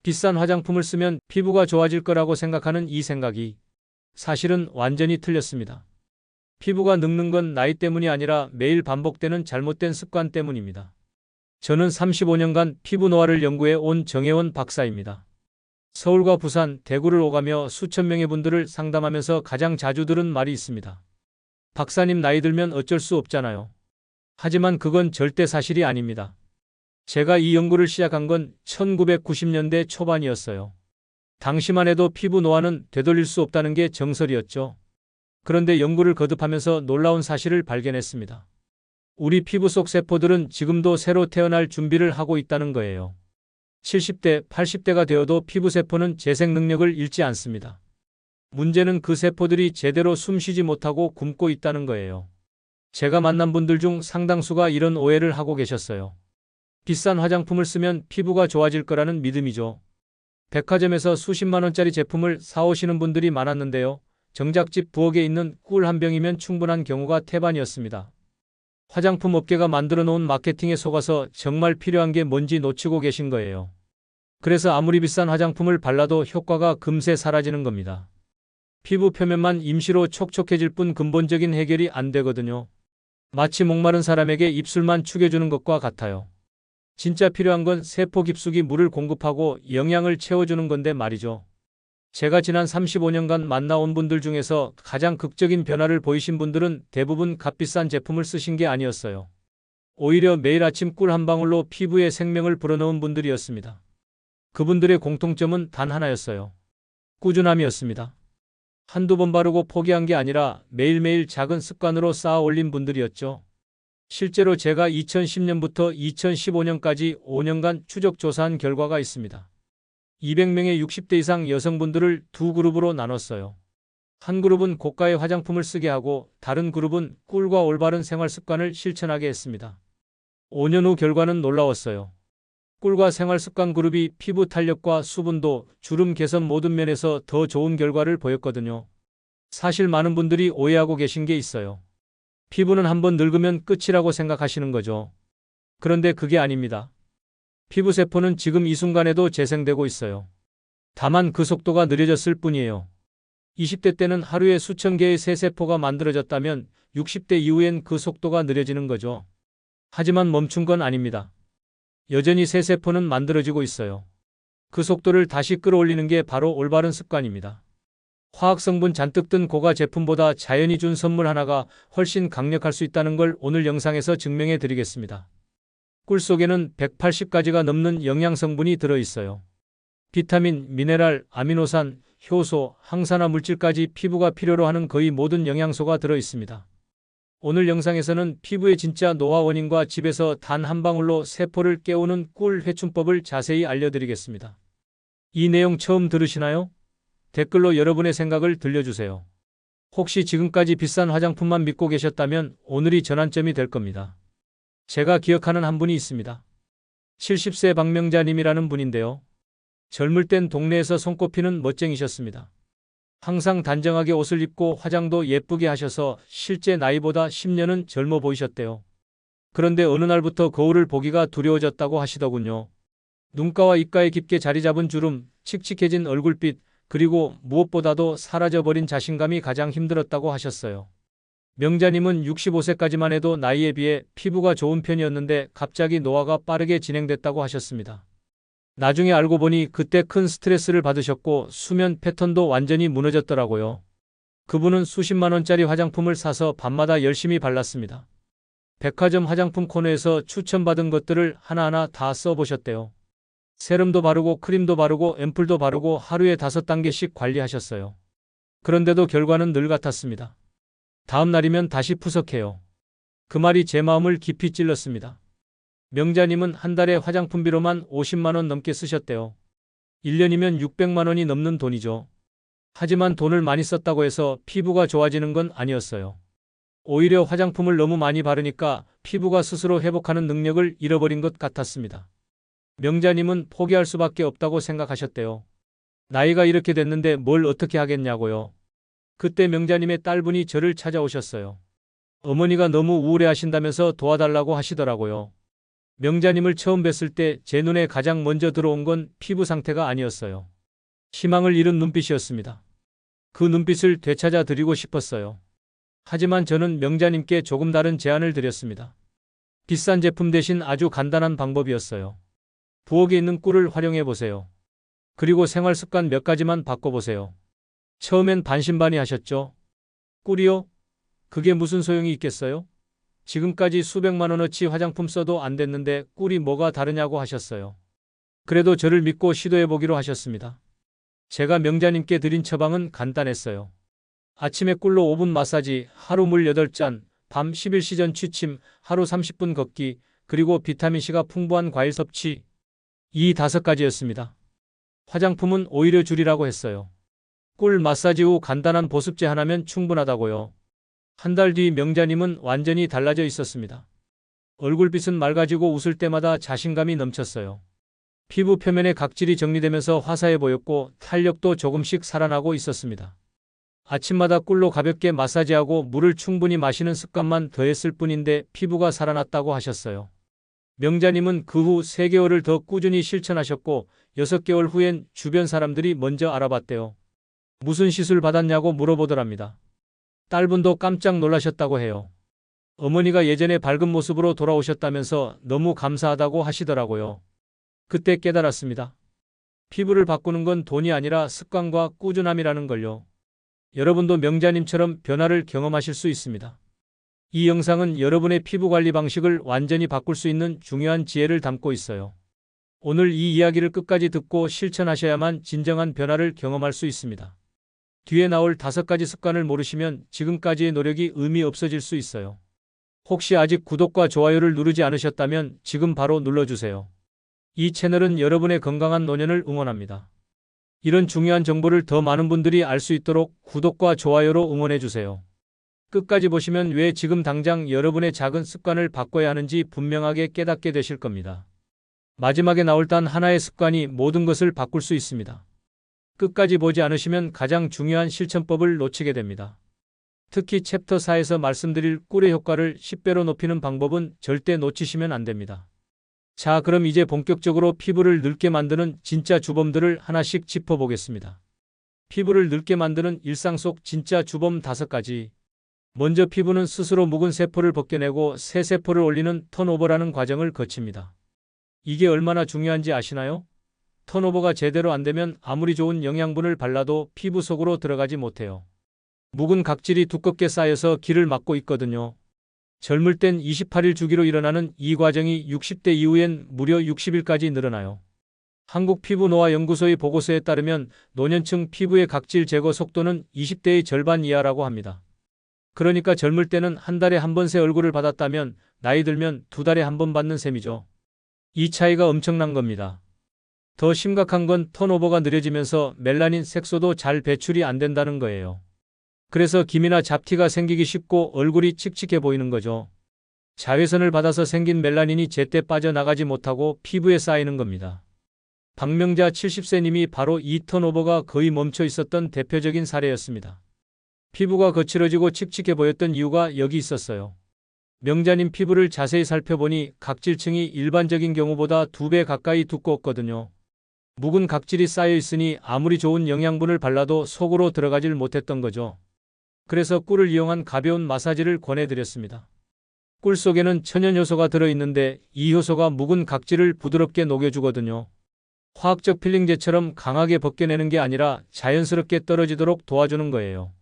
비싼 화장품을 쓰면 피부가 좋아질 거라고 생각하는 이 생각이 사실은 완전히 틀렸습니다. 피부가 늙는 건 나이 때문이 아니라 매일 반복되는 잘못된 습관 때문입니다. 저는 35년간 피부 노화를 연구해 온 정혜원 박사입니다. 서울과 부산, 대구를 오가며 수천 명의 분들을 상담하면서 가장 자주 들은 말이 있습니다. 박사님, 나이 들면 어쩔 수 없잖아요. 하지만 그건 절대 사실이 아닙니다. 제가 이 연구를 시작한 건 1990년대 초반이었어요. 당시만 해도 피부 노화는 되돌릴 수 없다는 게 정설이었죠. 그런데 연구를 거듭하면서 놀라운 사실을 발견했습니다. 우리 피부 속 세포들은 지금도 새로 태어날 준비를 하고 있다는 거예요. 70대, 80대가 되어도 피부 세포는 재생 능력을 잃지 않습니다. 문제는 그 세포들이 제대로 숨쉬지 못하고 굶고 있다는 거예요. 제가 만난 분들 중 상당수가 이런 오해를 하고 계셨어요. 비싼 화장품을 쓰면 피부가 좋아질 거라는 믿음이죠. 백화점에서 수십만 원짜리 제품을 사오시는 분들이 많았는데요. 정작 집 부엌에 있는 꿀 한 병이면 충분한 경우가 태반이었습니다. 화장품 업계가 만들어 놓은 마케팅에 속아서 정말 필요한 게 뭔지 놓치고 계신 거예요. 그래서 아무리 비싼 화장품을 발라도 효과가 금세 사라지는 겁니다. 피부 표면만 임시로 촉촉해질 뿐 근본적인 해결이 안 되거든요. 마치 목마른 사람에게 입술만 축여주는 것과 같아요. 진짜 필요한 건 세포 깊숙이 물을 공급하고 영양을 채워주는 건데 말이죠. 제가 지난 35년간 만나온 분들 중에서 가장 극적인 변화를 보이신 분들은 대부분 값비싼 제품을 쓰신 게 아니었어요. 오히려 매일 아침 꿀 한 방울로 피부에 생명을 불어넣은 분들이었습니다. 그분들의 공통점은 단 하나였어요. 꾸준함이었습니다. 한두 번 바르고 포기한 게 아니라 매일매일 작은 습관으로 쌓아 올린 분들이었죠. 실제로 제가 2010년부터 2015년까지 5년간 추적 조사한 결과가 있습니다. 200명의 60대 이상 여성분들을 두 그룹으로 나눴어요. 한 그룹은 고가의 화장품을 쓰게 하고 다른 그룹은 꿀과 올바른 생활 습관을 실천하게 했습니다. 5년 후 결과는 놀라웠어요. 꿀과 생활 습관 그룹이 피부 탄력과 수분도, 주름 개선 모든 면에서 더 좋은 결과를 보였거든요. 사실 많은 분들이 오해하고 계신 게 있어요. 피부는 한번 늙으면 끝이라고 생각하시는 거죠. 그런데 그게 아닙니다. 피부 세포는 지금 이 순간에도 재생되고 있어요. 다만 그 속도가 느려졌을 뿐이에요. 20대 때는 하루에 수천 개의 새 세포가 만들어졌다면 60대 이후엔 그 속도가 느려지는 거죠. 하지만 멈춘 건 아닙니다. 여전히 새 세포는 만들어지고 있어요. 그 속도를 다시 끌어올리는 게 바로 올바른 습관입니다. 화학성분 잔뜩 든 고가 제품보다 자연이 준 선물 하나가 훨씬 강력할 수 있다는 걸 오늘 영상에서 증명해 드리겠습니다. 꿀 속에는 180가지가 넘는 영양성분이 들어있어요. 비타민, 미네랄, 아미노산, 효소, 항산화 물질까지 피부가 필요로 하는 거의 모든 영양소가 들어있습니다. 오늘 영상에서는 피부의 진짜 노화 원인과 집에서 단 한 방울로 세포를 깨우는 꿀 회춘법을 자세히 알려드리겠습니다. 이 내용 처음 들으시나요? 댓글로 여러분의 생각을 들려주세요. 혹시 지금까지 비싼 화장품만 믿고 계셨다면 오늘이 전환점이 될 겁니다. 제가 기억하는 한 분이 있습니다. 70세 박명자님이라는 분인데요. 젊을 땐 동네에서 손꼽히는 멋쟁이셨습니다. 항상 단정하게 옷을 입고 화장도 예쁘게 하셔서 실제 나이보다 10년은 젊어 보이셨대요. 그런데 어느 날부터 거울을 보기가 두려워졌다고 하시더군요. 눈가와 입가에 깊게 자리 잡은 주름, 칙칙해진 얼굴빛, 그리고 무엇보다도 사라져버린 자신감이 가장 힘들었다고 하셨어요. 명자님은 65세까지만 해도 나이에 비해 피부가 좋은 편이었는데 갑자기 노화가 빠르게 진행됐다고 하셨습니다. 나중에 알고 보니 그때 큰 스트레스를 받으셨고 수면 패턴도 완전히 무너졌더라고요. 그분은 수십만 원짜리 화장품을 사서 밤마다 열심히 발랐습니다. 백화점 화장품 코너에서 추천받은 것들을 하나하나 다 써보셨대요. 세럼도 바르고 크림도 바르고 앰플도 바르고 하루에 5단계씩 관리하셨어요. 그런데도 결과는 늘 같았습니다. 다음 날이면 다시 푸석해요. 그 말이 제 마음을 깊이 찔렀습니다. 명자님은 한 달에 화장품비로만 50만 원 넘게 쓰셨대요. 1년이면 600만 원이 넘는 돈이죠. 하지만 돈을 많이 썼다고 해서 피부가 좋아지는 건 아니었어요. 오히려 화장품을 너무 많이 바르니까 피부가 스스로 회복하는 능력을 잃어버린 것 같았습니다. 명자님은 포기할 수밖에 없다고 생각하셨대요. 나이가 이렇게 됐는데 뭘 어떻게 하겠냐고요. 그때 명자님의 딸분이 저를 찾아오셨어요. 어머니가 너무 우울해하신다면서 도와달라고 하시더라고요. 명자님을 처음 뵀을 때 제 눈에 가장 먼저 들어온 건 피부 상태가 아니었어요. 희망을 잃은 눈빛이었습니다. 그 눈빛을 되찾아 드리고 싶었어요. 하지만 저는 명자님께 조금 다른 제안을 드렸습니다. 비싼 제품 대신 아주 간단한 방법이었어요. 부엌에 있는 꿀을 활용해 보세요. 그리고 생활 습관 몇 가지만 바꿔보세요. 처음엔 반신반의하셨죠? 꿀이요? 그게 무슨 소용이 있겠어요? 지금까지 수백만 원어치 화장품 써도 안 됐는데 꿀이 뭐가 다르냐고 하셨어요. 그래도 저를 믿고 시도해보기로 하셨습니다. 제가 명자님께 드린 처방은 간단했어요. 아침에 꿀로 5분 마사지, 하루 물 8잔, 밤 11시전 취침, 하루 30분 걷기, 그리고 비타민C가 풍부한 과일 섭취. 이 5가지였습니다. 화장품은 오히려 줄이라고 했어요. 꿀 마사지 후 간단한 보습제 하나면 충분하다고요. 한 달 뒤 명자님은 완전히 달라져 있었습니다. 얼굴빛은 맑아지고 웃을 때마다 자신감이 넘쳤어요. 피부 표면의 각질이 정리되면서 화사해 보였고 탄력도 조금씩 살아나고 있었습니다. 아침마다 꿀로 가볍게 마사지하고 물을 충분히 마시는 습관만 더했을 뿐인데 피부가 살아났다고 하셨어요. 명자님은 그 후 3개월을 더 꾸준히 실천하셨고 6개월 후엔 주변 사람들이 먼저 알아봤대요. 무슨 시술 받았냐고 물어보더랍니다. 딸분도 깜짝 놀라셨다고 해요. 어머니가 예전의 밝은 모습으로 돌아오셨다면서 너무 감사하다고 하시더라고요. 그때 깨달았습니다. 피부를 바꾸는 건 돈이 아니라 습관과 꾸준함이라는 걸요. 여러분도 명자님처럼 변화를 경험하실 수 있습니다. 이 영상은 여러분의 피부 관리 방식을 완전히 바꿀 수 있는 중요한 지혜를 담고 있어요. 오늘 이 이야기를 끝까지 듣고 실천하셔야만 진정한 변화를 경험할 수 있습니다. 뒤에 나올 5가지 습관을 모르시면 지금까지의 노력이 의미 없어질 수 있어요. 혹시 아직 구독과 좋아요를 누르지 않으셨다면 지금 바로 눌러주세요. 이 채널은 여러분의 건강한 노년을 응원합니다. 이런 중요한 정보를 더 많은 분들이 알 수 있도록 구독과 좋아요로 응원해주세요. 끝까지 보시면 왜 지금 당장 여러분의 작은 습관을 바꿔야 하는지 분명하게 깨닫게 되실 겁니다. 마지막에 나올 단 하나의 습관이 모든 것을 바꿀 수 있습니다. 끝까지 보지 않으시면 가장 중요한 실천법을 놓치게 됩니다. 특히 챕터 4에서 말씀드릴 꿀의 효과를 10배로 높이는 방법은 절대 놓치시면 안 됩니다. 자, 그럼 이제 본격적으로 피부를 늙게 만드는 진짜 주범들을 하나씩 짚어보겠습니다. 피부를 늙게 만드는 일상 속 진짜 주범 5가지. 먼저 피부는 스스로 묵은 세포를 벗겨내고 새 세포를 올리는 턴오버라는 과정을 거칩니다. 이게 얼마나 중요한지 아시나요? 턴오버가 제대로 안 되면 아무리 좋은 영양분을 발라도 피부 속으로 들어가지 못해요. 묵은 각질이 두껍게 쌓여서 길을 막고 있거든요. 젊을 땐 28일 주기로 일어나는 이 과정이 60대 이후엔 무려 60일까지 늘어나요. 한국피부노화연구소의 보고서에 따르면 노년층 피부의 각질 제거 속도는 20대의 절반 이하라고 합니다. 그러니까 젊을 때는 한 달에 한 번 새 얼굴을 받았다면 나이 들면 2달에 한 번 받는 셈이죠. 이 차이가 엄청난 겁니다. 더 심각한 건 턴오버가 느려지면서 멜라닌 색소도 잘 배출이 안 된다는 거예요. 그래서 기미나 잡티가 생기기 쉽고 얼굴이 칙칙해 보이는 거죠. 자외선을 받아서 생긴 멜라닌이 제때 빠져나가지 못하고 피부에 쌓이는 겁니다. 박명자 70세님이 바로 이 턴오버가 거의 멈춰 있었던 대표적인 사례였습니다. 피부가 거칠어지고 칙칙해 보였던 이유가 여기 있었어요. 명자님 피부를 자세히 살펴보니 각질층이 일반적인 경우보다 2배 가까이 두꺼웠거든요. 묵은 각질이 쌓여 있으니 아무리 좋은 영양분을 발라도 속으로 들어가질 못했던 거죠. 그래서 꿀을 이용한 가벼운 마사지를 권해드렸습니다. 꿀 속에는 천연 효소가 들어있는데 이 효소가 묵은 각질을 부드럽게 녹여주거든요. 화학적 필링제처럼 강하게 벗겨내는 게 아니라 자연스럽게 떨어지도록 도와주는 거예요.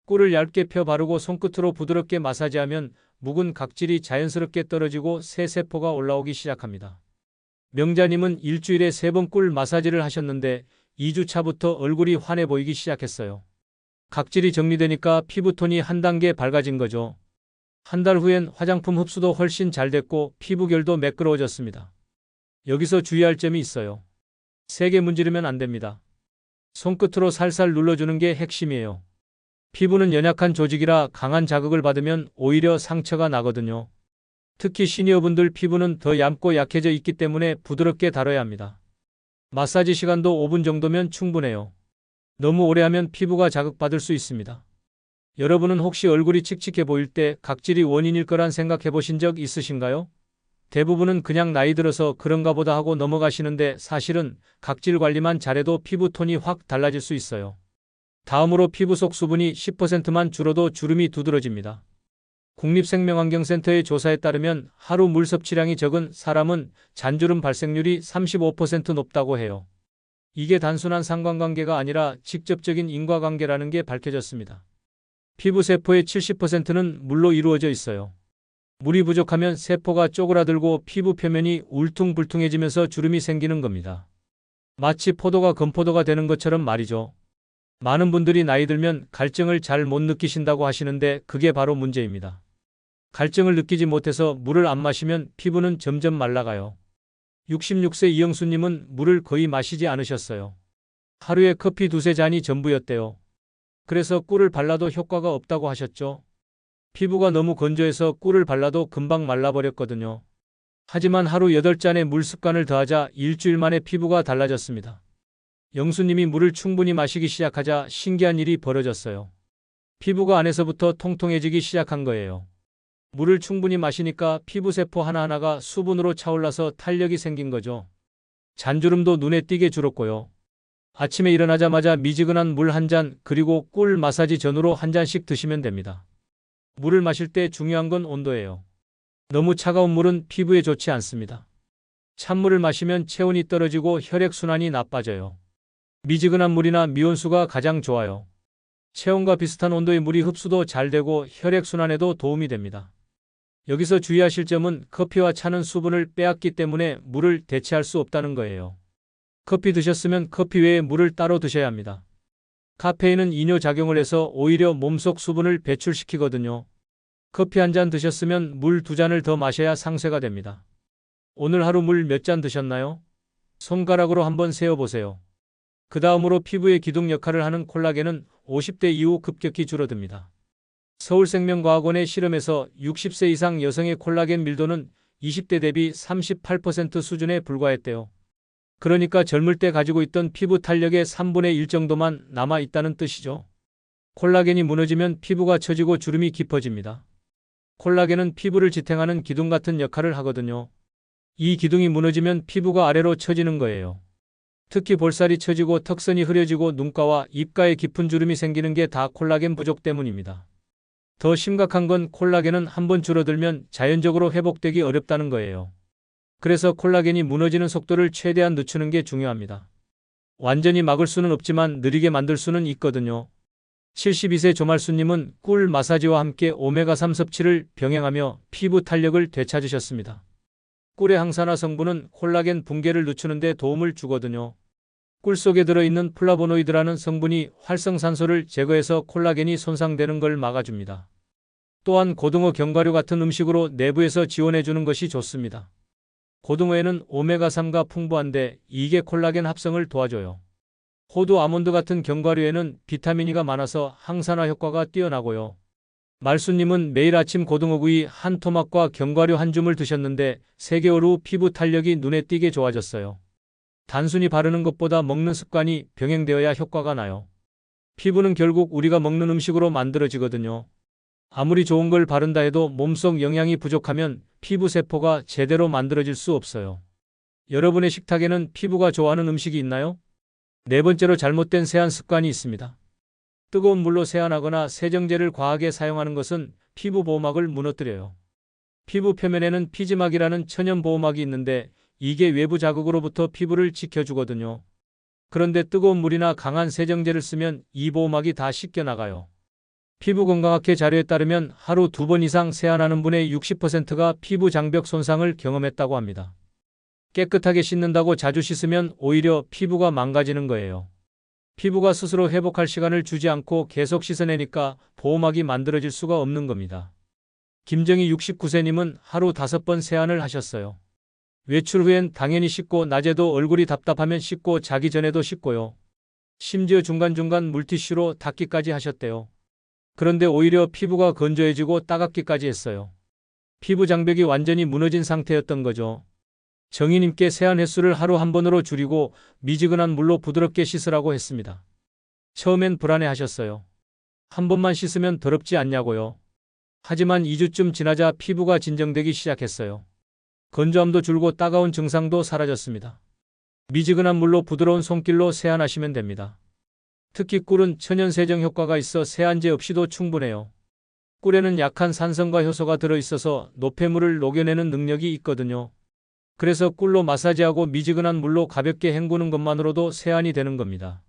꿀을 얇게 펴 바르고 손끝으로 부드럽게 마사지하면 묵은 각질이 자연스럽게 떨어지고 새 세포가 올라오기 시작합니다. 명자님은 일주일에 3번 꿀 마사지를 하셨는데 2주 차부터 얼굴이 환해 보이기 시작했어요. 각질이 정리되니까 피부톤이 한 단계 밝아진 거죠. 한 달 후엔 화장품 흡수도 훨씬 잘 됐고 피부결도 매끄러워졌습니다. 여기서 주의할 점이 있어요. 세게 문지르면 안 됩니다. 손끝으로 살살 눌러주는 게 핵심이에요. 피부는 연약한 조직이라 강한 자극을 받으면 오히려 상처가 나거든요. 특히 시니어분들 피부는 더 얇고 약해져 있기 때문에 부드럽게 다뤄야 합니다. 마사지 시간도 5분 정도면 충분해요. 너무 오래 하면 피부가 자극받을 수 있습니다. 여러분은 혹시 얼굴이 칙칙해 보일 때 각질이 원인일 거란 생각해 보신 적 있으신가요? 대부분은 그냥 나이 들어서 그런가 보다 하고 넘어가시는데 사실은 각질 관리만 잘해도 피부 톤이 확 달라질 수 있어요. 다음으로 피부 속 수분이 10%만 줄어도 주름이 두드러집니다. 국립생명환경센터의 조사에 따르면 하루 물 섭취량이 적은 사람은 잔주름 발생률이 35% 높다고 해요. 이게 단순한 상관관계가 아니라 직접적인 인과관계라는 게 밝혀졌습니다. 피부 세포의 70%는 물로 이루어져 있어요. 물이 부족하면 세포가 쪼그라들고 피부 표면이 울퉁불퉁해지면서 주름이 생기는 겁니다. 마치 포도가 건포도가 되는 것처럼 말이죠. 많은 분들이 나이 들면 갈증을 잘 못 느끼신다고 하시는데 그게 바로 문제입니다. 갈증을 느끼지 못해서 물을 안 마시면 피부는 점점 말라가요. 66세 이영수님은 물을 거의 마시지 않으셨어요. 하루에 커피 두세 잔이 전부였대요. 그래서 꿀을 발라도 효과가 없다고 하셨죠. 피부가 너무 건조해서 꿀을 발라도 금방 말라버렸거든요. 하지만 하루 8잔의 물 습관을 더하자 일주일 만에 피부가 달라졌습니다. 영수님이 물을 충분히 마시기 시작하자 신기한 일이 벌어졌어요. 피부가 안에서부터 통통해지기 시작한 거예요. 물을 충분히 마시니까 피부세포 하나하나가 수분으로 차올라서 탄력이 생긴 거죠. 잔주름도 눈에 띄게 줄었고요. 아침에 일어나자마자 미지근한 물 한 잔 그리고 꿀 마사지 전후로 한 잔씩 드시면 됩니다. 물을 마실 때 중요한 건 온도예요. 너무 차가운 물은 피부에 좋지 않습니다. 찬물을 마시면 체온이 떨어지고 혈액순환이 나빠져요. 미지근한 물이나 미온수가 가장 좋아요. 체온과 비슷한 온도의 물이 흡수도 잘 되고 혈액순환에도 도움이 됩니다. 여기서 주의하실 점은 커피와 차는 수분을 빼앗기 때문에 물을 대체할 수 없다는 거예요. 커피 드셨으면 커피 외에 물을 따로 드셔야 합니다. 카페인은 이뇨작용을 해서 오히려 몸속 수분을 배출시키거든요. 커피 한 잔 드셨으면 물 2잔을 더 마셔야 상쇄가 됩니다. 오늘 하루 물 몇 잔 드셨나요? 손가락으로 한번 세어보세요. 그 다음으로 피부의 기둥 역할을 하는 콜라겐은 50대 이후 급격히 줄어듭니다. 서울생명과학원의 실험에서 60세 이상 여성의 콜라겐 밀도는 20대 대비 38% 수준에 불과했대요. 그러니까 젊을 때 가지고 있던 피부 탄력의 3분의 1 정도만 남아 있다는 뜻이죠. 콜라겐이 무너지면 피부가 처지고 주름이 깊어집니다. 콜라겐은 피부를 지탱하는 기둥 같은 역할을 하거든요. 이 기둥이 무너지면 피부가 아래로 처지는 거예요. 특히 볼살이 처지고 턱선이 흐려지고 눈가와 입가에 깊은 주름이 생기는 게 다 콜라겐 부족 때문입니다. 더 심각한 건 콜라겐은 한번 줄어들면 자연적으로 회복되기 어렵다는 거예요. 그래서 콜라겐이 무너지는 속도를 최대한 늦추는 게 중요합니다. 완전히 막을 수는 없지만 느리게 만들 수는 있거든요. 72세 조말수님은 꿀 마사지와 함께 오메가3 섭취를 병행하며 피부 탄력을 되찾으셨습니다. 꿀의 항산화 성분은 콜라겐 붕괴를 늦추는 데 도움을 주거든요. 꿀 속에 들어있는 플라보노이드라는 성분이 활성산소를 제거해서 콜라겐이 손상되는 걸 막아줍니다. 또한 고등어 견과류 같은 음식으로 내부에서 지원해주는 것이 좋습니다. 고등어에는 오메가3가 풍부한데 이게 콜라겐 합성을 도와줘요. 호두 아몬드 같은 견과류에는 비타민 E가 많아서 항산화 효과가 뛰어나고요. 말수님은 매일 아침 고등어구이 한 토막과 견과류 한 줌을 드셨는데 3개월 후 피부 탄력이 눈에 띄게 좋아졌어요. 단순히 바르는 것보다 먹는 습관이 병행되어야 효과가 나요. 피부는 결국 우리가 먹는 음식으로 만들어지거든요. 아무리 좋은 걸 바른다 해도 몸속 영양이 부족하면 피부 세포가 제대로 만들어질 수 없어요. 여러분의 식탁에는 피부가 좋아하는 음식이 있나요? 네 번째로 잘못된 세안 습관이 있습니다. 뜨거운 물로 세안하거나 세정제를 과하게 사용하는 것은 피부 보호막을 무너뜨려요. 피부 표면에는 피지막이라는 천연 보호막이 있는데 이게 외부 자극으로부터 피부를 지켜주거든요. 그런데 뜨거운 물이나 강한 세정제를 쓰면 이 보호막이 다 씻겨나가요. 피부건강학회 자료에 따르면 하루 2번 이상 세안하는 분의 60%가 피부 장벽 손상을 경험했다고 합니다. 깨끗하게 씻는다고 자주 씻으면 오히려 피부가 망가지는 거예요. 피부가 스스로 회복할 시간을 주지 않고 계속 씻어내니까 보호막이 만들어질 수가 없는 겁니다. 김정희 69세님은 하루 5번 세안을 하셨어요. 외출 후엔 당연히 씻고 낮에도 얼굴이 답답하면 씻고 자기 전에도 씻고요. 심지어 중간중간 물티슈로 닦기까지 하셨대요. 그런데 오히려 피부가 건조해지고 따갑기까지 했어요. 피부 장벽이 완전히 무너진 상태였던 거죠. 정희님께 세안 횟수를 하루 한 번으로 줄이고 미지근한 물로 부드럽게 씻으라고 했습니다. 처음엔 불안해하셨어요. 한 번만 씻으면 더럽지 않냐고요. 하지만 2주쯤 지나자 피부가 진정되기 시작했어요. 건조함도 줄고 따가운 증상도 사라졌습니다. 미지근한 물로 부드러운 손길로 세안하시면 됩니다. 특히 꿀은 천연 세정 효과가 있어 세안제 없이도 충분해요. 꿀에는 약한 산성과 효소가 들어있어서 노폐물을 녹여내는 능력이 있거든요. 그래서 꿀로 마사지하고 미지근한 물로 가볍게 헹구는 것만으로도 세안이 되는 겁니다.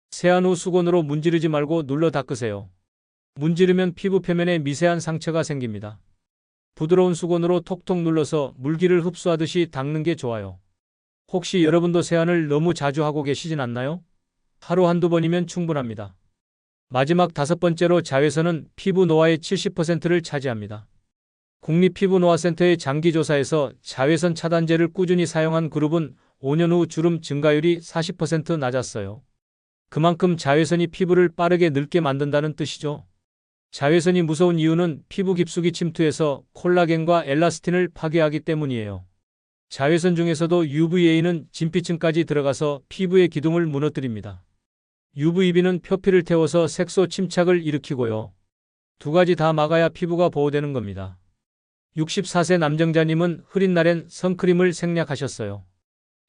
세안 후 수건으로 문지르지 말고 눌러 닦으세요. 문지르면 피부 표면에 미세한 상처가 생깁니다. 부드러운 수건으로 톡톡 눌러서 물기를 흡수하듯이 닦는 게 좋아요. 혹시 여러분도 세안을 너무 자주 하고 계시진 않나요? 하루 한두 번이면 충분합니다. 마지막 5번째로 자외선은 피부 노화의 70%를 차지합니다. 국립피부노화센터의 장기조사에서 자외선 차단제를 꾸준히 사용한 그룹은 5년 후 주름 증가율이 40% 낮았어요. 그만큼 자외선이 피부를 빠르게 늙게 만든다는 뜻이죠. 자외선이 무서운 이유는 피부 깊숙이 침투해서 콜라겐과 엘라스틴을 파괴하기 때문이에요. 자외선 중에서도 UVA는 진피층까지 들어가서 피부의 기둥을 무너뜨립니다. UVB는 표피를 태워서 색소 침착을 일으키고요. 두 가지 다 막아야 피부가 보호되는 겁니다. 64세 남정자님은 흐린 날엔 선크림을 생략하셨어요.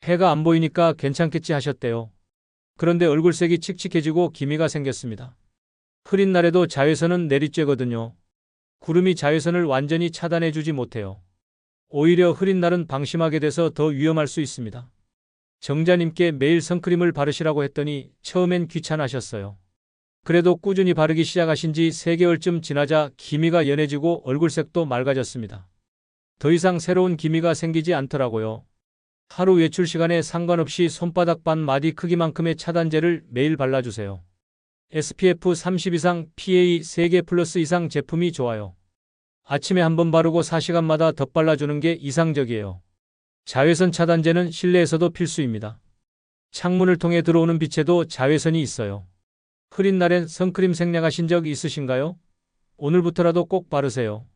해가 안 보이니까 괜찮겠지 하셨대요. 그런데 얼굴색이 칙칙해지고 기미가 생겼습니다. 흐린 날에도 자외선은 내리쬐거든요. 구름이 자외선을 완전히 차단해주지 못해요. 오히려 흐린 날은 방심하게 돼서 더 위험할 수 있습니다. 정자님께 매일 선크림을 바르시라고 했더니 처음엔 귀찮아하셨어요. 그래도 꾸준히 바르기 시작하신 지 3개월쯤 지나자 기미가 연해지고 얼굴색도 맑아졌습니다. 더 이상 새로운 기미가 생기지 않더라고요. 하루 외출 시간에 상관없이 손바닥 반 마디 크기만큼의 차단제를 매일 발라주세요. SPF 30 이상 PA 3개 플러스 이상 제품이 좋아요. 아침에 한번 바르고 4시간마다 덧발라주는 게 이상적이에요. 자외선 차단제는 실내에서도 필수입니다. 창문을 통해 들어오는 빛에도 자외선이 있어요. 흐린 날엔 선크림 생략하신 적 있으신가요? 오늘부터라도 꼭 바르세요.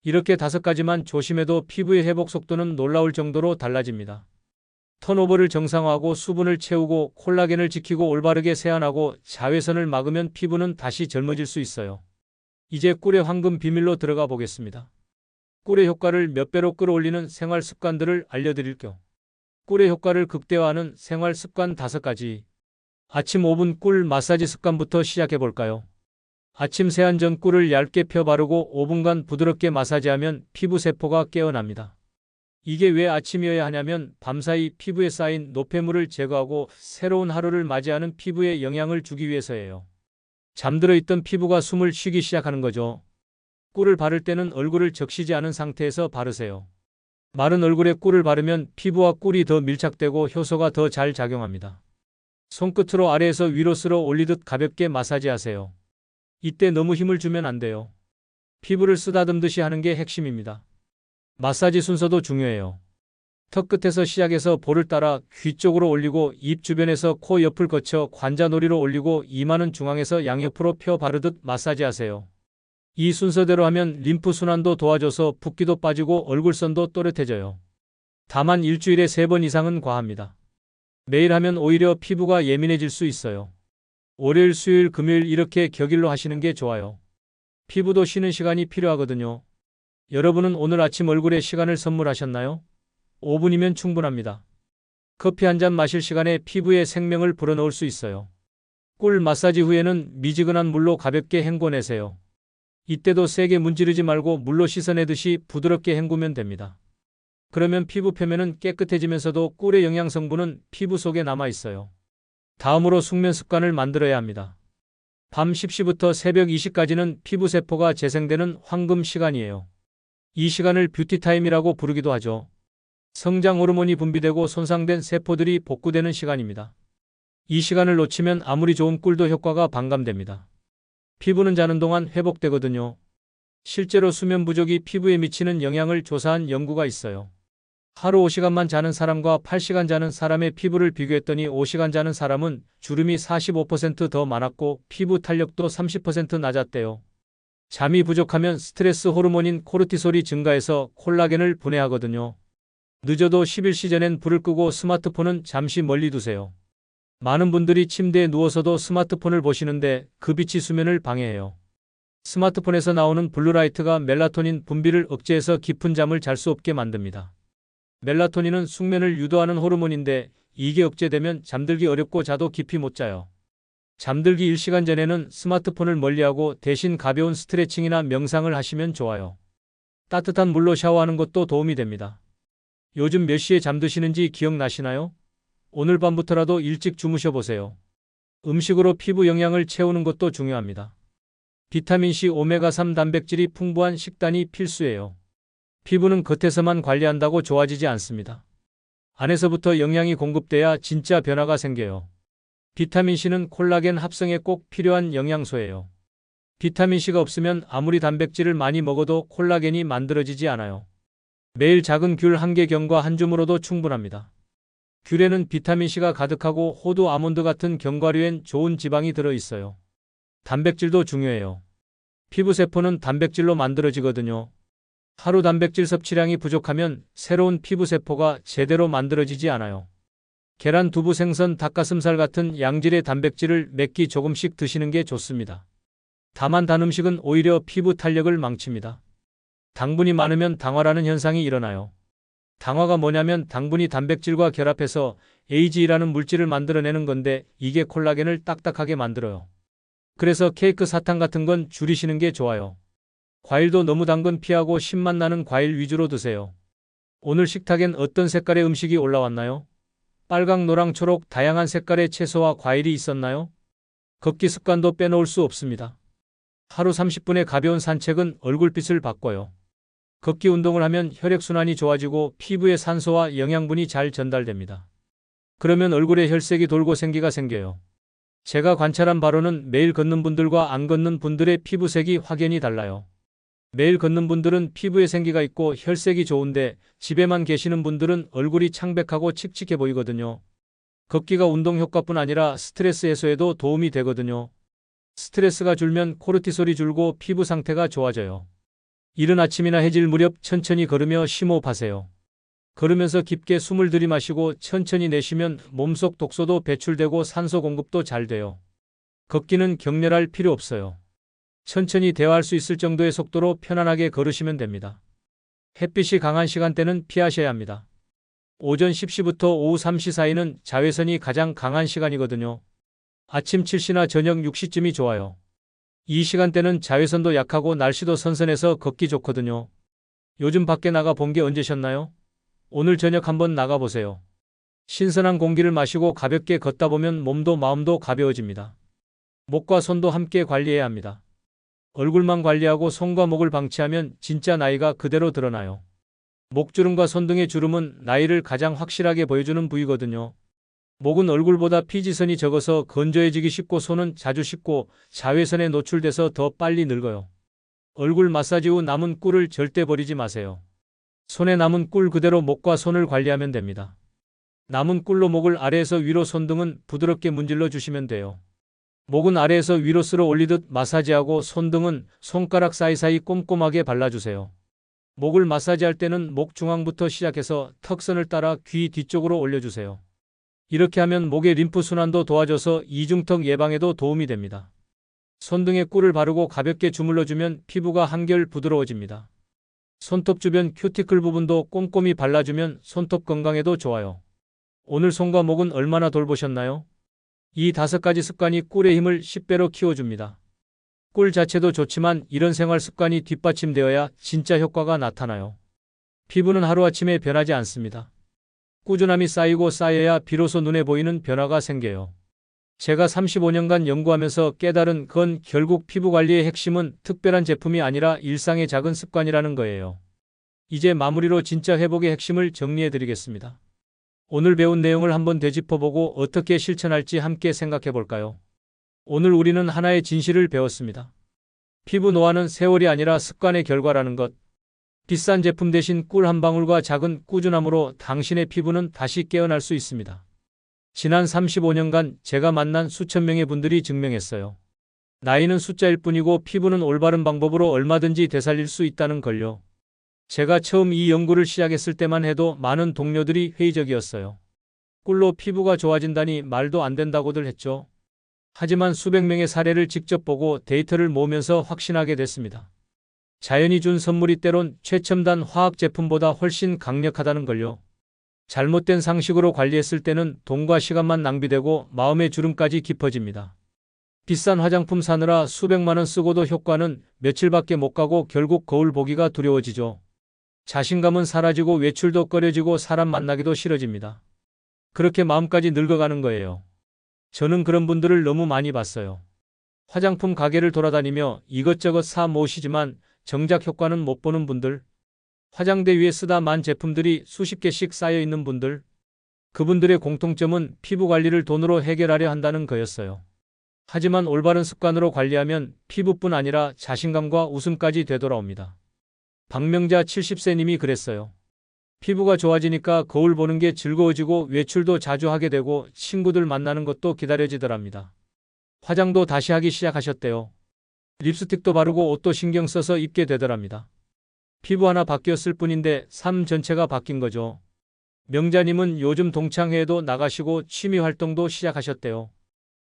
이렇게 5가지만 조심해도 피부의 회복 속도는 놀라울 정도로 달라집니다. 턴오버를 정상화하고 수분을 채우고 콜라겐을 지키고 올바르게 세안하고 자외선을 막으면 피부는 다시 젊어질 수 있어요. 이제 꿀의 황금 비밀로 들어가 보겠습니다. 꿀의 효과를 몇 배로 끌어올리는 생활 습관들을 알려드릴게요. 꿀의 효과를 극대화하는 생활 습관 5가지. 아침 5분 꿀 마사지 습관부터 시작해 볼까요? 아침 세안 전 꿀을 얇게 펴 바르고 5분간 부드럽게 마사지하면 피부 세포가 깨어납니다. 이게 왜 아침이어야 하냐면 밤사이 피부에 쌓인 노폐물을 제거하고 새로운 하루를 맞이하는 피부에 영향을 주기 위해서예요. 잠들어 있던 피부가 숨을 쉬기 시작하는 거죠. 꿀을 바를 때는 얼굴을 적시지 않은 상태에서 바르세요. 마른 얼굴에 꿀을 바르면 피부와 꿀이 더 밀착되고 효소가 더 잘 작용합니다. 손끝으로 아래에서 위로 쓸어 올리듯 가볍게 마사지하세요. 이때 너무 힘을 주면 안 돼요. 피부를 쓰다듬듯이 하는 게 핵심입니다. 마사지 순서도 중요해요. 턱 끝에서 시작해서 볼을 따라 귀 쪽으로 올리고 입 주변에서 코 옆을 거쳐 관자놀이로 올리고 이마는 중앙에서 양옆으로 펴 바르듯 마사지하세요. 이 순서대로 하면 림프 순환도 도와줘서 붓기도 빠지고 얼굴선도 또렷해져요. 다만 일주일에 3번 이상은 과합니다. 매일 하면 오히려 피부가 예민해질 수 있어요. 월요일, 수요일, 금요일 이렇게 격일로 하시는 게 좋아요. 피부도 쉬는 시간이 필요하거든요. 여러분은 오늘 아침 얼굴에 시간을 선물하셨나요? 5분이면 충분합니다. 커피 한 잔 마실 시간에 피부에 생명을 불어넣을 수 있어요. 꿀 마사지 후에는 미지근한 물로 가볍게 헹궈내세요. 이때도 세게 문지르지 말고 물로 씻어내듯이 부드럽게 헹구면 됩니다. 그러면 피부 표면은 깨끗해지면서도 꿀의 영양 성분은 피부 속에 남아 있어요. 다음으로 숙면 습관을 만들어야 합니다. 밤 10시부터 새벽 2시까지는 피부 세포가 재생되는 황금 시간이에요. 이 시간을 뷰티타임이라고 부르기도 하죠. 성장 호르몬이 분비되고 손상된 세포들이 복구되는 시간입니다. 이 시간을 놓치면 아무리 좋은 꿀도 효과가 반감됩니다. 피부는 자는 동안 회복되거든요. 실제로 수면 부족이 피부에 미치는 영향을 조사한 연구가 있어요. 하루 5시간만 자는 사람과 8시간 자는 사람의 피부를 비교했더니 5시간 자는 사람은 주름이 45% 더 많았고 피부 탄력도 30% 낮았대요. 잠이 부족하면 스트레스 호르몬인 코르티솔이 증가해서 콜라겐을 분해하거든요. 늦어도 10일시 전엔 불을 끄고 스마트폰은 잠시 멀리 두세요. 많은 분들이 침대에 누워서도 스마트폰을 보시는데 그 빛이 수면을 방해해요. 스마트폰에서 나오는 블루라이트가 멜라토닌 분비를 억제해서 깊은 잠을 잘 수 없게 만듭니다. 멜라토닌은 숙면을 유도하는 호르몬인데 이게 억제되면 잠들기 어렵고 자도 깊이 못 자요. 잠들기 1시간 전에는 스마트폰을 멀리하고 대신 가벼운 스트레칭이나 명상을 하시면 좋아요. 따뜻한 물로 샤워하는 것도 도움이 됩니다. 요즘 몇 시에 잠드시는지 기억나시나요? 오늘 밤부터라도 일찍 주무셔 보세요. 음식으로 피부 영양을 채우는 것도 중요합니다. 비타민C, 오메가3 단백질이 풍부한 식단이 필수예요. 피부는 겉에서만 관리한다고 좋아지지 않습니다. 안에서부터 영양이 공급돼야 진짜 변화가 생겨요. 비타민C는 콜라겐 합성에 꼭 필요한 영양소예요. 비타민C가 없으면 아무리 단백질을 많이 먹어도 콜라겐이 만들어지지 않아요. 매일 작은 귤 1개경과 한 줌으로도 충분합니다. 귤에는 비타민C가 가득하고 호두, 아몬드 같은 견과류엔 좋은 지방이 들어있어요. 단백질도 중요해요. 피부세포는 단백질로 만들어지거든요. 하루 단백질 섭취량이 부족하면 새로운 피부세포가 제대로 만들어지지 않아요. 계란, 두부, 생선, 닭가슴살 같은 양질의 단백질을 몇 끼 조금씩 드시는 게 좋습니다. 다만 단 음식은 오히려 피부 탄력을 망칩니다. 당분이 많으면 당화라는 현상이 일어나요. 당화가 뭐냐면 당분이 단백질과 결합해서 AGE라는 물질을 만들어내는 건데 이게 콜라겐을 딱딱하게 만들어요. 그래서 케이크, 사탕 같은 건 줄이시는 게 좋아요. 과일도 너무 단 건 피하고 신맛 나는 과일 위주로 드세요. 오늘 식탁엔 어떤 색깔의 음식이 올라왔나요? 빨강, 노랑, 초록 다양한 색깔의 채소와 과일이 있었나요? 걷기 습관도 빼놓을 수 없습니다. 하루 30분의 가벼운 산책은 얼굴빛을 바꿔요. 걷기 운동을 하면 혈액순환이 좋아지고 피부에 산소와 영양분이 잘 전달됩니다. 그러면 얼굴에 혈색이 돌고 생기가 생겨요. 제가 관찰한 바로는 매일 걷는 분들과 안 걷는 분들의 피부색이 확연히 달라요. 매일 걷는 분들은 피부에 생기가 있고 혈색이 좋은데 집에만 계시는 분들은 얼굴이 창백하고 칙칙해 보이거든요. 걷기가 운동 효과뿐 아니라 스트레스 해소에도 도움이 되거든요. 스트레스가 줄면 코르티솔이 줄고 피부 상태가 좋아져요. 이른 아침이나 해질 무렵 천천히 걸으며 심호흡하세요. 걸으면서 깊게 숨을 들이마시고 천천히 내쉬면 몸속 독소도 배출되고 산소 공급도 잘 돼요. 걷기는 격렬할 필요 없어요. 천천히 대화할 수 있을 정도의 속도로 편안하게 걸으시면 됩니다. 햇빛이 강한 시간대는 피하셔야 합니다. 오전 10시부터 오후 3시 사이는 자외선이 가장 강한 시간이거든요. 아침 7시나 저녁 6시쯤이 좋아요. 이 시간대는 자외선도 약하고 날씨도 선선해서 걷기 좋거든요. 요즘 밖에 나가 본 게 언제셨나요? 오늘 저녁 한번 나가보세요. 신선한 공기를 마시고 가볍게 걷다 보면 몸도 마음도 가벼워집니다. 목과 손도 함께 관리해야 합니다. 얼굴만 관리하고 손과 목을 방치하면 진짜 나이가 그대로 드러나요. 목주름과 손등의 주름은 나이를 가장 확실하게 보여주는 부위거든요. 목은 얼굴보다 피지선이 적어서 건조해지기 쉽고 손은 자주 씻고 자외선에 노출돼서 더 빨리 늙어요. 얼굴 마사지 후 남은 꿀을 절대 버리지 마세요. 손에 남은 꿀 그대로 목과 손을 관리하면 됩니다. 남은 꿀로 목을 아래에서 위로 손등은 부드럽게 문질러 주시면 돼요. 목은 아래에서 위로 쓸어 올리듯 마사지하고 손등은 손가락 사이사이 꼼꼼하게 발라주세요. 목을 마사지할 때는 목 중앙부터 시작해서 턱선을 따라 귀 뒤쪽으로 올려주세요. 이렇게 하면 목의 림프 순환도 도와줘서 이중턱 예방에도 도움이 됩니다. 손등에 꿀을 바르고 가볍게 주물러주면 피부가 한결 부드러워집니다. 손톱 주변 큐티클 부분도 꼼꼼히 발라주면 손톱 건강에도 좋아요. 오늘 손과 목은 얼마나 돌보셨나요? 이 5가지 습관이 꿀의 힘을 10배로 키워줍니다. 꿀 자체도 좋지만 이런 생활 습관이 뒷받침되어야 진짜 효과가 나타나요. 피부는 하루아침에 변하지 않습니다. 꾸준함이 쌓이고 쌓여야 비로소 눈에 보이는 변화가 생겨요. 제가 35년간 연구하면서 깨달은 건 결국 피부 관리의 핵심은 특별한 제품이 아니라 일상의 작은 습관이라는 거예요. 이제 마무리로 진짜 회복의 핵심을 정리해 드리겠습니다. 오늘 배운 내용을 한번 되짚어보고 어떻게 실천할지 함께 생각해 볼까요? 오늘 우리는 하나의 진실을 배웠습니다. 피부 노화는 세월이 아니라 습관의 결과라는 것. 비싼 제품 대신 꿀 한 방울과 작은 꾸준함으로 당신의 피부는 다시 깨어날 수 있습니다. 지난 35년간 제가 만난 수천 명의 분들이 증명했어요. 나이는 숫자일 뿐이고 피부는 올바른 방법으로 얼마든지 되살릴 수 있다는 걸요. 제가 처음 이 연구를 시작했을 때만 해도 많은 동료들이 회의적이었어요. 꿀로 피부가 좋아진다니 말도 안 된다고들 했죠. 하지만 수백 명의 사례를 직접 보고 데이터를 모으면서 확신하게 됐습니다. 자연이 준 선물이 때론 최첨단 화학 제품보다 훨씬 강력하다는 걸요. 잘못된 상식으로 관리했을 때는 돈과 시간만 낭비되고 마음의 주름까지 깊어집니다. 비싼 화장품 사느라 수백만 원 쓰고도 효과는 며칠밖에 못 가고 결국 거울 보기가 두려워지죠. 자신감은 사라지고 외출도 꺼려지고 사람 만나기도 싫어집니다. 그렇게 마음까지 늙어가는 거예요. 저는 그런 분들을 너무 많이 봤어요. 화장품 가게를 돌아다니며 이것저것 사 모으시지만 정작 효과는 못 보는 분들, 화장대 위에 쓰다 만 제품들이 수십 개씩 쌓여 있는 분들, 그분들의 공통점은 피부 관리를 돈으로 해결하려 한다는 거였어요. 하지만 올바른 습관으로 관리하면 피부뿐 아니라 자신감과 웃음까지 되돌아옵니다. 박명자 70세 님이 그랬어요. 피부가 좋아지니까 거울 보는 게 즐거워지고 외출도 자주 하게 되고 친구들 만나는 것도 기다려지더랍니다. 화장도 다시 하기 시작하셨대요. 립스틱도 바르고 옷도 신경 써서 입게 되더랍니다. 피부 하나 바뀌었을 뿐인데 삶 전체가 바뀐 거죠. 명자님은 요즘 동창회에도 나가시고 취미 활동도 시작하셨대요.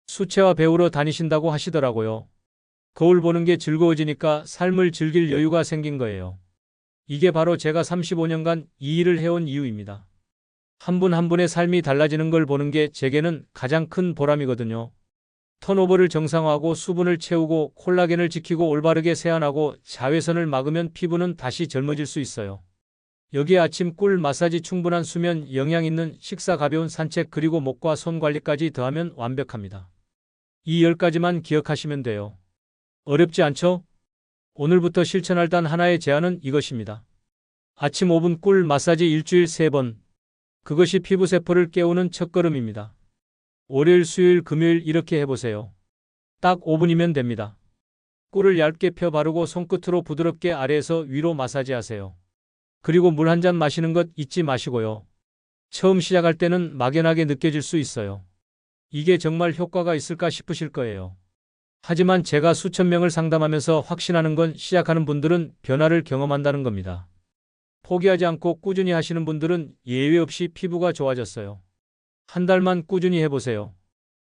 수채화 배우러 다니신다고 하시더라고요. 거울 보는 게 즐거워지니까 삶을 즐길 여유가 생긴 거예요. 이게 바로 제가 35년간 이 일을 해온 이유입니다. 한 분 한 분의 삶이 달라지는 걸 보는 게 제게는 가장 큰 보람이거든요. 턴오버를 정상화하고 수분을 채우고 콜라겐을 지키고 올바르게 세안하고 자외선을 막으면 피부는 다시 젊어질 수 있어요. 여기에 아침 꿀 마사지, 충분한 수면, 영양 있는 식사, 가벼운 산책, 그리고 목과 손 관리까지 더하면 완벽합니다. 이 10가지만 기억하시면 돼요. 어렵지 않죠? 오늘부터 실천할 단 하나의 제안은 이것입니다. 아침 5분 꿀 마사지 일주일 3번. 그것이 피부 세포를 깨우는 첫걸음입니다. 월요일, 수요일, 금요일 이렇게 해보세요. 딱 5분이면 됩니다. 꿀을 얇게 펴 바르고 손끝으로 부드럽게 아래에서 위로 마사지하세요. 그리고 물 한 잔 마시는 것 잊지 마시고요. 처음 시작할 때는 막연하게 느껴질 수 있어요. 이게 정말 효과가 있을까 싶으실 거예요. 하지만 제가 수천 명을 상담하면서 확신하는 건 시작하는 분들은 변화를 경험한다는 겁니다. 포기하지 않고 꾸준히 하시는 분들은 예외 없이 피부가 좋아졌어요. 한 달만 꾸준히 해보세요.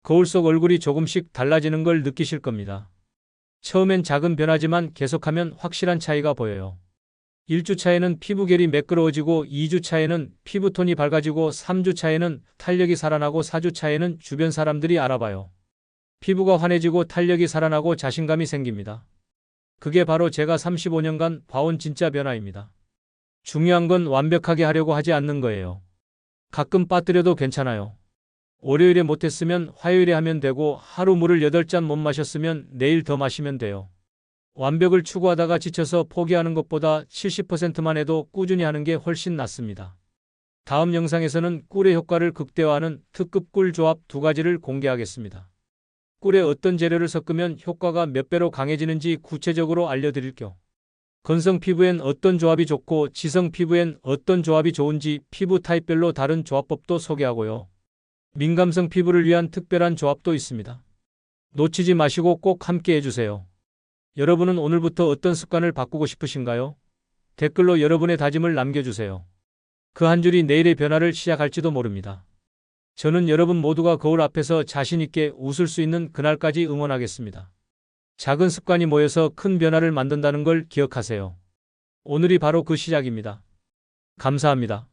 거울 속 얼굴이 조금씩 달라지는 걸 느끼실 겁니다. 처음엔 작은 변화지만 계속하면 확실한 차이가 보여요. 1주 차에는 피부결이 매끄러워지고 2주 차에는 피부톤이 밝아지고 3주 차에는 탄력이 살아나고 4주 차에는 주변 사람들이 알아봐요. 피부가 환해지고 탄력이 살아나고 자신감이 생깁니다. 그게 바로 제가 35년간 봐온 진짜 변화입니다. 중요한 건 완벽하게 하려고 하지 않는 거예요. 가끔 빠뜨려도 괜찮아요. 월요일에 못했으면 화요일에 하면 되고 하루 물을 8잔 못 마셨으면 내일 더 마시면 돼요. 완벽을 추구하다가 지쳐서 포기하는 것보다 70%만 해도 꾸준히 하는 게 훨씬 낫습니다. 다음 영상에서는 꿀의 효과를 극대화하는 특급 꿀 조합 2가지를 공개하겠습니다. 꿀에 어떤 재료를 섞으면 효과가 몇 배로 강해지는지 구체적으로 알려드릴게요. 건성 피부엔 어떤 조합이 좋고 지성 피부엔 어떤 조합이 좋은지 피부 타입별로 다른 조합법도 소개하고요. 민감성 피부를 위한 특별한 조합도 있습니다. 놓치지 마시고 꼭 함께 해주세요. 여러분은 오늘부터 어떤 습관을 바꾸고 싶으신가요? 댓글로 여러분의 다짐을 남겨주세요. 그 한 줄이 내일의 변화를 시작할지도 모릅니다. 저는 여러분 모두가 거울 앞에서 자신 있게 웃을 수 있는 그날까지 응원하겠습니다. 작은 습관이 모여서 큰 변화를 만든다는 걸 기억하세요. 오늘이 바로 그 시작입니다. 감사합니다.